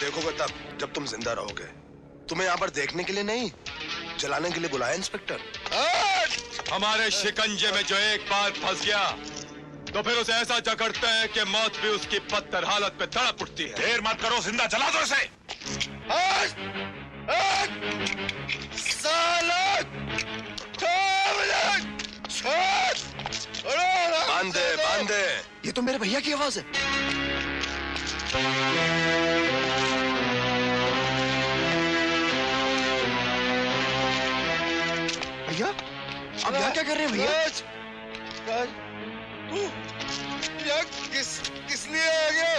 देखोगे तब जब तुम जिंदा रहोगे। तुम्हें यहाँ पर देखने के लिए नहीं, जलाने के लिए बुलाया इंस्पेक्टर। हमारे शिकंजे में जो एक बार फंस गया तो फिर उसे ऐसा जकड़ते हैं कि मौत भी उसकी बदतर हालत में तड़प उठती है। देर मत करो, जिंदा जला दो इसे। बांधे बांधे। ये तो मेरे भैया की आवाज है। भैया आप यहाँ क्या कर रहे हैं भैया? राज, तू यहाँ किस लिए आ गया?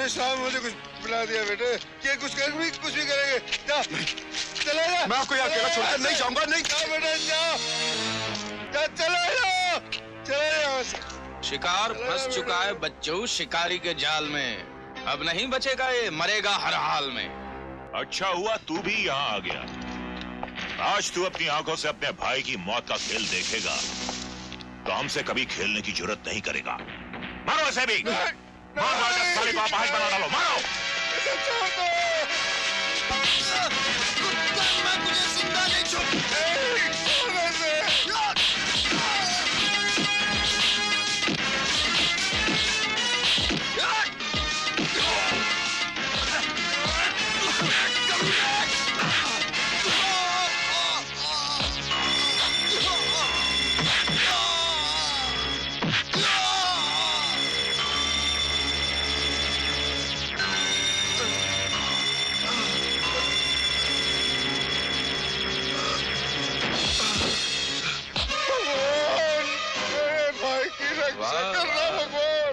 शाम मुझे कुछ बुला दिया बेटे, ये कुछ भी करेंगे। जा, चले जा। मैं आपको यहाँ अकेला छोड़कर नहीं जाऊंगा। नहीं जा बेटे, जा, चले जाओ, चले जाओ। शिकार फंस चुका है बच्चों शिकारी के जाल में। अब नहीं बचेगा ये, मरेगा हर हाल में। अच्छा हुआ तू भी यहाँ आ गया। आज तू अपनी आंखों से अपने भाई की मौत का खेल देखेगा तो हमसे कभी खेलने की जरूरत नहीं करेगा। मारो ऐसे भी, मारो साले को आपाश बना डालो, मारो। मैं तुझे जिंदा नहीं छोड़ूंगा।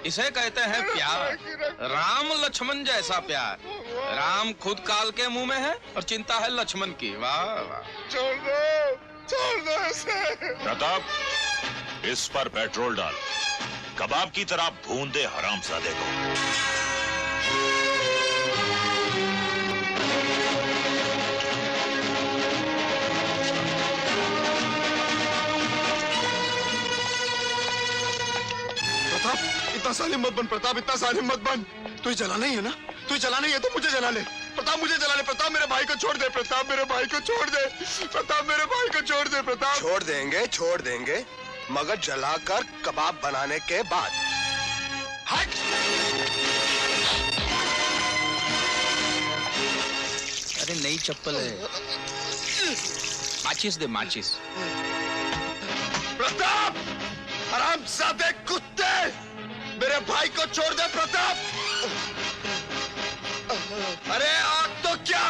इसे कहते हैं प्यार, राम लक्ष्मण जैसा प्यार। राम खुद काल के मुंह में है और चिंता है लक्ष्मण की। वाह वाह। छोड़ दो इसे। प्रताप, इस पर पेट्रोल डाल, कबाब की तरह भून दे हरामजादे को। इतना सालिम मत बन प्रताप, इतना सालिम मत बन। तू जलाना ही है ना? तू जलाना ही है तो मुझे जला ले प्रताप, मुझे जला ले प्रताप। मेरे भाई को छोड़ दे प्रताप, मेरे भाई को छोड़ दे प्रताप, मेरे भाई को छोड़ दे प्रताप। छोड़ देंगे मगर जलाकर कबाब बनाने के बाद। हट। अरे नई चप्पल है, माचिस दे माचिस। प्रताप, हरामजादे कुत्ते, मेरे भाई को छोड़ दे प्रताप। अरे आग तो क्या,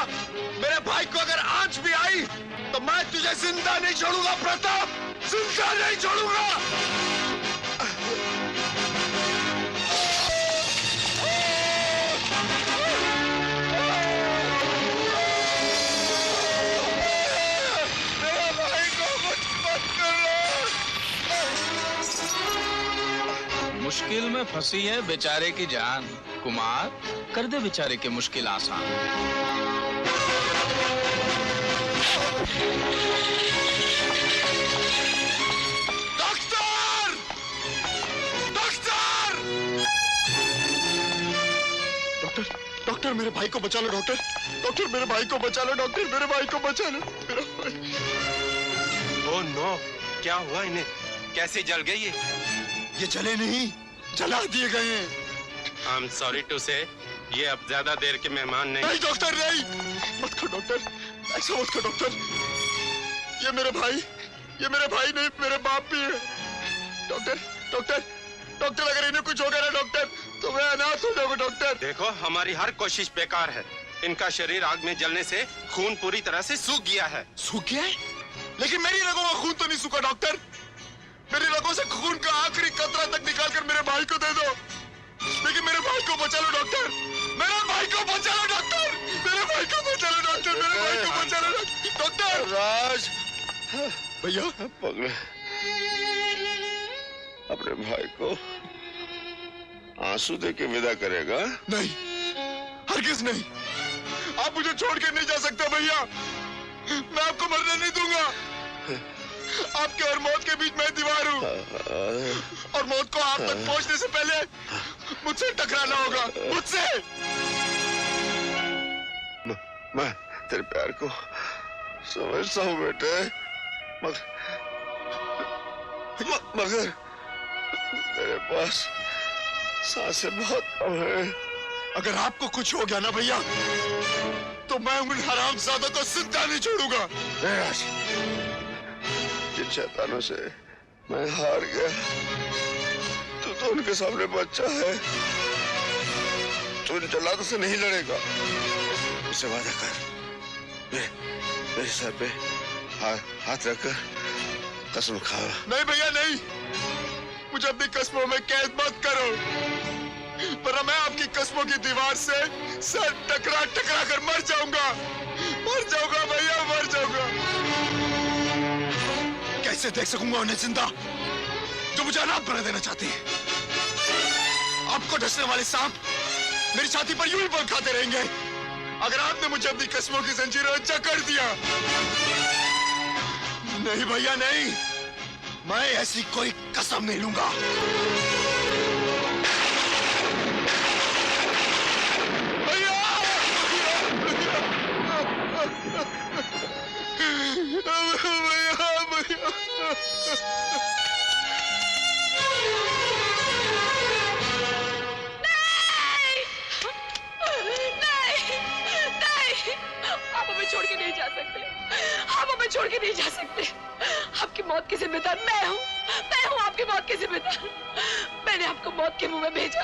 मेरे भाई को अगर आंच भी आई तो मैं तुझे जिंदा नहीं छोड़ूंगा प्रताप, जिंदा नहीं छोड़ूंगा। मुश्किल में फंसी है बेचारे की जान। कुमार, कर दे बेचारे की मुश्किल आसान। डॉक्टर! डॉक्टर! डॉक्टर, डॉक्टर मेरे भाई को बचा लो डॉक्टर, डॉक्टर मेरे भाई को बचा लो डॉक्टर, मेरे भाई को बचा लो, मेरा भाई। ओह नो, क्या हुआ इन्हें? कैसे जल गई ये जले नहीं, जला दिए गए हैं। आई एम सॉरी टू से, ये अब ज्यादा देर के मेहमान नहीं। नहीं डॉक्टर नहीं, मत करो डॉक्टर, ऐसा मत करो डॉक्टर। ये मेरे भाई नहीं, मेरे बाप भी है। डॉक्टर, डॉक्टर, डॉक्टर अगर इन्हें कुछ हो गया ना डॉक्टर तो मैं अनाथ हो जाऊंगा डॉक्टर। देखो हमारी हर कोशिश बेकार है। इनका शरीर आग में जलने से खून पूरी तरह से सूख गया है। सूख गया है? लेकिन मेरी रगों का खून तो नहीं सूखा डॉक्टर। मेरी रगों से खून का आखिरी कतरा तक निकाल कर मेरे भाई को दे दो। लेकिन मेरे भाई को बचा लो डॉक्टर, मेरे भाई को बचा लो डॉक्टर, मेरे भाई को बचा लो डॉक्टर, मेरे भाई को बचा लो डॉक्टर। राज, भैया पगले, अपने भाई को आंसू दे के विदा करेगा? नहीं, हरगिज नहीं। आप मुझे छोड़ के नहीं जा सकते भैया, मैं आपको मरने नहीं दूंगा। आपके और मौत के बीच मैं दीवार हूँ और मौत को आप तक पहुंचने से पहले मुझसे टकराना होगा, मुझसे। मैं तेरे प्यार को समझता हूँ बेटे, मगर मेरे पास सांसें बहुत कम है। अगर आपको कुछ हो गया ना भैया, तो मैं उन हरामजादों को जिंदा नहीं छोड़ूंगा। जिन शैतानों से मैं हार गया, तू तो उनके सामने बच्चा है। तू इन जल्लादों से नहीं लड़ेगा, मुझसे वादा कर। मेरे सर पे हाथ रखकर कसम खा। नहीं भैया नहीं, मुझे अपनी कसमों में कैद मत करो, वरना मैं आपकी कसमों की दीवार से सर टकरा टकरा कर मर जाऊंगा भैया, मर जाऊंगा। कैसे देख सकूंगा उन्हें जिंदा जो मुझे अनाथ बना देना चाहती है? आपको डसने वाले सांप मेरी छाती पर यूं ही बल खाते रहेंगे अगर आपने मुझे अपनी कसमों की जंजीरों में जकड़ दिया। नहीं भैया नहीं, मैं ऐसी कोई कसम नहीं लूंगा। छोड़ के नहीं जा सकते, आप हमें छोड़ के नहीं जा सकते। आपकी मौत की जिम्मेदार मैं हूँ आपकी मौत की जिम्मेदार। मैंने आपको मौत के मुंह में भेजा,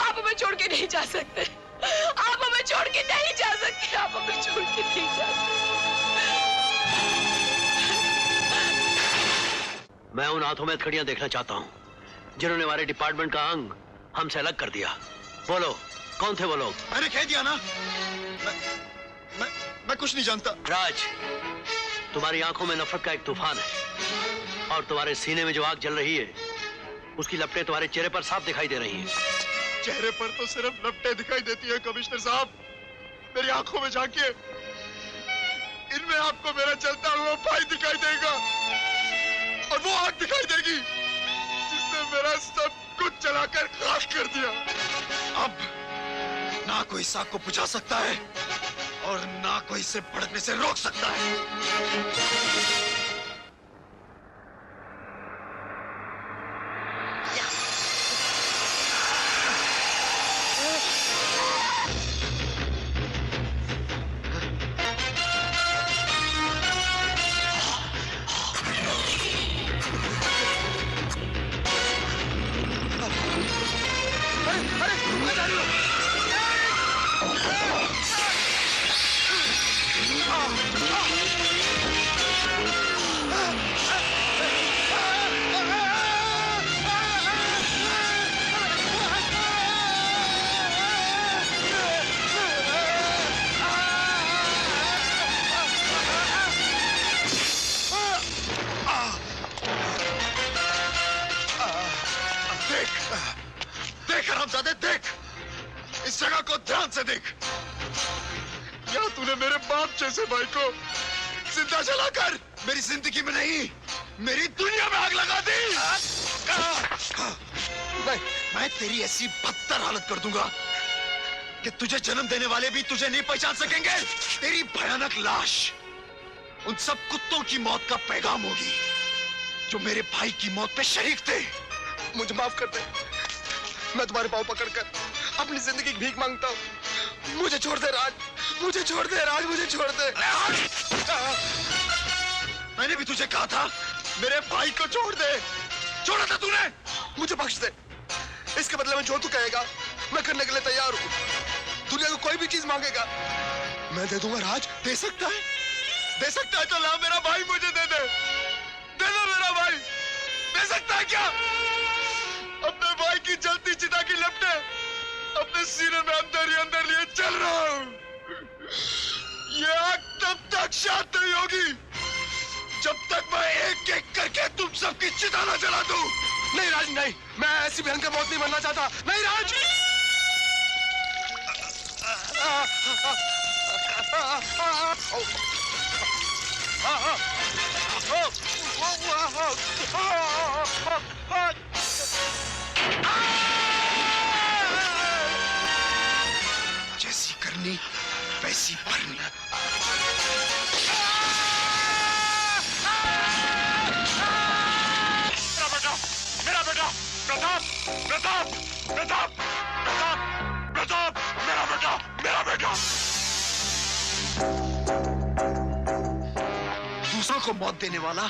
आप हमें छोड़ के नहीं जा सकते, आप हमें छोड़ के नहीं जा सकते, आप हमें छोड़ के नहीं जा सकते। मैं उन हाथों में हथकड़ियां देखना चाहता हूँ जिन्होंने हमारे डिपार्टमेंट का अंग हमसे अलग कर दिया। बोलो, कौन थे वो लोग? मैंने कह दिया ना, मैं कुछ नहीं जानता। राज, तुम्हारी आंखों में नफरत का एक तूफान है और तुम्हारे सीने में जो आग जल रही है उसकी लपटें तुम्हारे चेहरे पर साफ दिखाई दे रही हैं। चेहरे पर तो सिर्फ लपटें दिखाई देती है कमिश्नर साहब, मेरी आंखों में झांकिए, इनमें आपको मेरा चलता हुआ भाई दिखाई देगा और वो आग दिखाई देगी जिसने मेरा सब कुछ जलाकर खाक कर दिया। अब ना कोई इस आग को बुझा सकता है और ना कोई इसे भड़कने से रोक सकता है। देख हरामजादे, देख इस जगह को ध्यान से देख। या तूने मेरे बाप जैसे भाई को जिंदा जलाकर मेरी जिंदगी में नहीं मेरी दुनिया में आग लगा दी। मैं तेरी ऐसी बदतर हालत कर दूंगा कि तुझे जन्म देने वाले भी तुझे नहीं पहचान सकेंगे। तेरी भयानक लाश उन सब कुत्तों की मौत का पैगाम होगी जो मेरे भाई की मौत पे शरीक थे। मुझे माफ कर दे, मैं तुम्हारे पाँव पकड़कर अपनी जिंदगी की भीख मांगता हूँ। मुझे छोड़ दे राज, मुझे छोड़ दे राज, मुझे छोड़ दे। मैंने भी तुझे कहा था मेरे भाई को छोड़ दे, छोड़ा था तूने। मुझे बख्श दे, इसके बदले में जो तू कहेगा मैं करने के लिए तैयार हूँ। दुनिया को कोई भी चीज मांगेगा मैं दे दूंगा। राज दे सकता है, दे सकता है तो ला, मेरा भाई मुझे दे दे, दे दे मेरा भाई। दे सकता है क्या? अपने भाई की जलती चिता की लपटे अपने सीने में अंदर ही अंदर लिए चल रहा हूं। ये आग तब तक शांत नहीं होगी जब तक मैं एक एक करके तुम सबकी चिता न जला दूं। नहीं राज नहीं, मैं ऐसी भयंकर मौत नहीं मरना चाहता। नहीं राज। करनी वैसी भरनी। मेरा बेटा प्रताप, प्रताप, प्रताप, प्रताप, प्रताप, मेरा बेटा। दूसरों को मौत देने वाला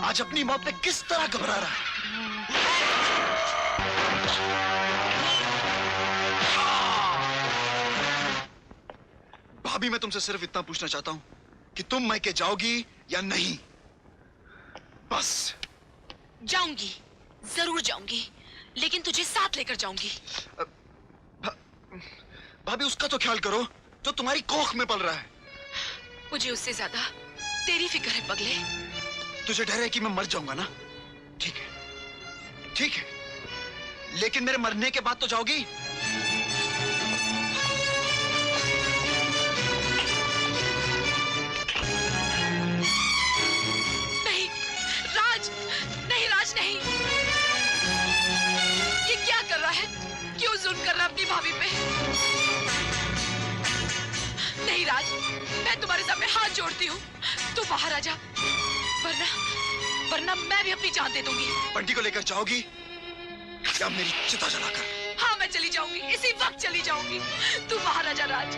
आज अपनी मौत पे किस तरह घबरा रहा है। भाभी, मैं तुमसे सिर्फ इतना पूछना चाहता हूं कि तुम मैके जाओगी या नहीं, बस। जाऊंगी, जरूर जाऊंगी, लेकिन तुझे साथ लेकर जाऊंगी। भाभी, उसका तो ख्याल करो जो तुम्हारी कोख में पल रहा है। मुझे उससे ज्यादा तेरी फिक्र है पगले। तुझे डर है कि मैं मर जाऊंगा ना? ठीक है, ठीक है, लेकिन मेरे मरने के बाद तो जाओगी। नहीं राज, नहीं राज, नहीं। ये क्या कर रहा है? क्यों जुल्म कर रहा है अपनी भाभी पे? नहीं राज, मैं तुम्हारे सामने हाथ जोड़ती हूँ, तू बाहर आ जा, वरना मैं भी अपनी जान दे दूंगी। बंटी को लेकर जाओगी या मेरी चिता जलाकर? हाँ, मैं चली जाऊंगी, इसी वक्त चली जाऊंगी। तू बाहर आ जा राज,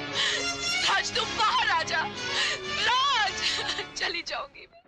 राज तू बाहर आ जा, राज। चली जाऊंगी।